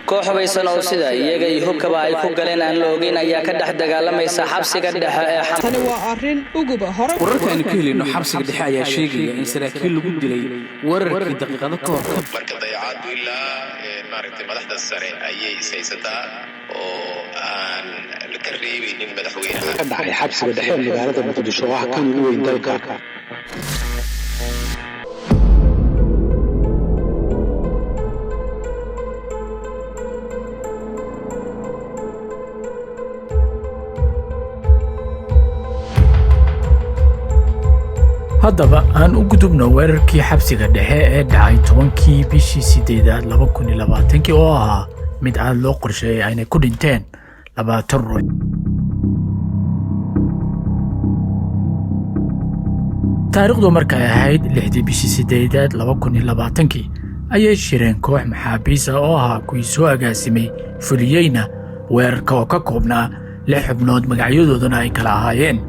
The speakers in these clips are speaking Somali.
koox baysan oo sida iyaga iyo hubkaba ay ku galeen aan la ogeyn ayaa ka dhex dagaalamaysa xabsiga dhexe ee tani waa arrin uguba hore wararkan ka helino xabsiga dhexe ayaa sheegaya in saraakiil lagu dilay wararkii daqiiqado ka hor marka dayacaadu ilaa maaragtay madaxda sare ayay isaysataa oo aan ka reebeynin madaxweynaha ka dhacay xabsiga dhexe magaalada muqdisho oo kan ugu weyn dalka haddaba aan u gudubno weerarkii xabsiga dhexe ee dhacay 10kii bishii 8aad 2020 oo ahaa mid aad loo qorsheeyay aynay ku dhinteen 20 ruux taariikhdu markay ahayd 6dii bishii 8aad 2020 ayay shireen koox maxaabiis ah oo ahaa kuwii soo agaasimay fuliyeyna weerarka oo ka koobnaa 6 xubnood magacyadooduna ay kala ahaayeen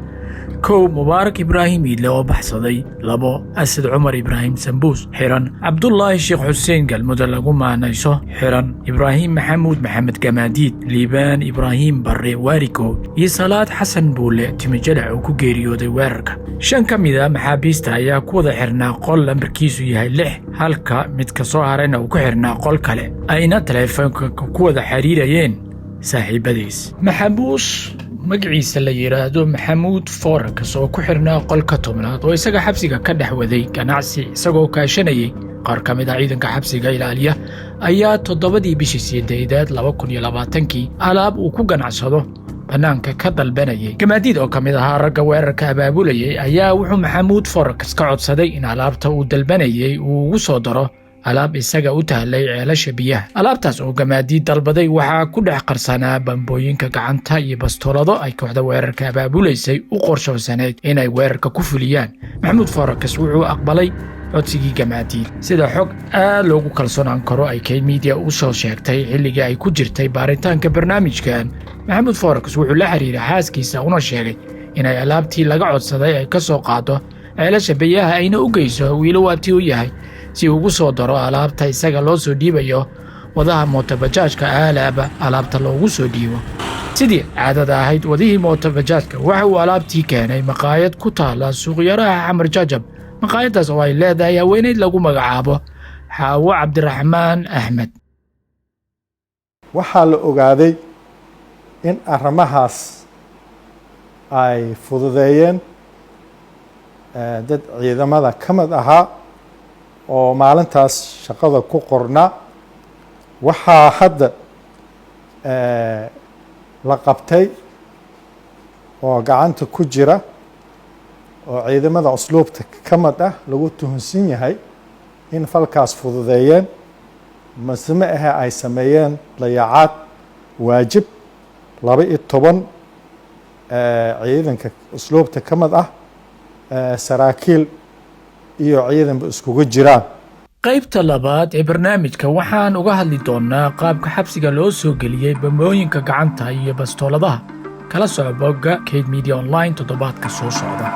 كو مبارك إبراهيم إلو بحصدي لبو أسد عمر إبراهيم سنبوس حيران عبد الله الشيخ حسين قال مدلقو ما نيسو حيران إبراهيم محمد كماديد ليبان إبراهيم بري واريكو يصالات حسن بولي تمجلع وكو جيريو دي واركا شان كميدا محابيستا يا كودا حرنا قول لمركيسو يهي لح هالكا متكسو هارينا وكو حرنا قول كالي أينا تليفون كودا حريريين صاحباديس محبوس magaciisa la yiraahdo Maxamuud Foorkas oo ku xirnaa qolka 10aad oo isaga xabsiga ka dhaxwaday ganacsi isagoo kaashanayay qaar ka mid ah ciidanka xabsiga ilaaliya ayaa 7dii bishii 8aad 2020 alaab uu ku ganacsado banaanka ka dalbanayay gamaadiid oo ka mid ah ragga weerarka abaabulayay ayaa wuxuu Maxamuud Foorkas ka codsaday in alaabta uu dalbanayay uu ugu soo daro alaab isaga u tahlay ceelasha biyaha alaabtaas oo gamaadiid dalbaday waxaa ku dhex qarsanaa bambooyinka gacanta iyo bastoolado ay kooxda weerarka abaabulaysay u qorshoosaneed inay weerarka ku fuliyaan Maxamuud Foorkas wuxuu aqbalay codsigii gamaadiid sida xog aad loogu kalsoonaan karo ay kay media u soo sheegtay xilligii ay ku jirtay baaritaanka barnaamijkan Maxamuud Foorkas wuxuu la xiriiray xaaskiisa una sheegay inay alaabtii laga codsaday ay ka soo qaado ceelasha biyaha ayna u geyso wiilo waatii u yahay si ugu soo daro alaabta isaga loo soo dhiibayo wadaha mootobajaajka alaabta loogu soo dhiibo sidii caadada ahayd wadihii mootobajaajka waxa uu alaabtii keenay maqaayad ku taala suuqyaraha Xamar Jajab maqaayadaas oo ay leedahay haweeneyd lagu magacaabo Xaawo Cabdiraxmaan Axmed waxaa la ogaaday in arrimahaas ay fududeeyeen dad ciidamada ka mid ahaa oo maalintaas shaqada ku qorna waxaa hadda la qabtay oo gacanta ku jira oo ciidamada usluubta ka mid ah lagu tuhunsan yahay in falkaas fududeeyeen masme ahe ay sameeyeen dayacaad waajib 12 ciidanka usluubta ka mid ah saraakiil iyo ciidanba iskugu jiraan qaybta labaad ee barnaamijka waxaan uga hadli doonaa qaabka xabsiga loo soo geliyay bambooyinka gacanta iyo bastooladaha kala soo bogga Kate Media Online toddobaadka soo socda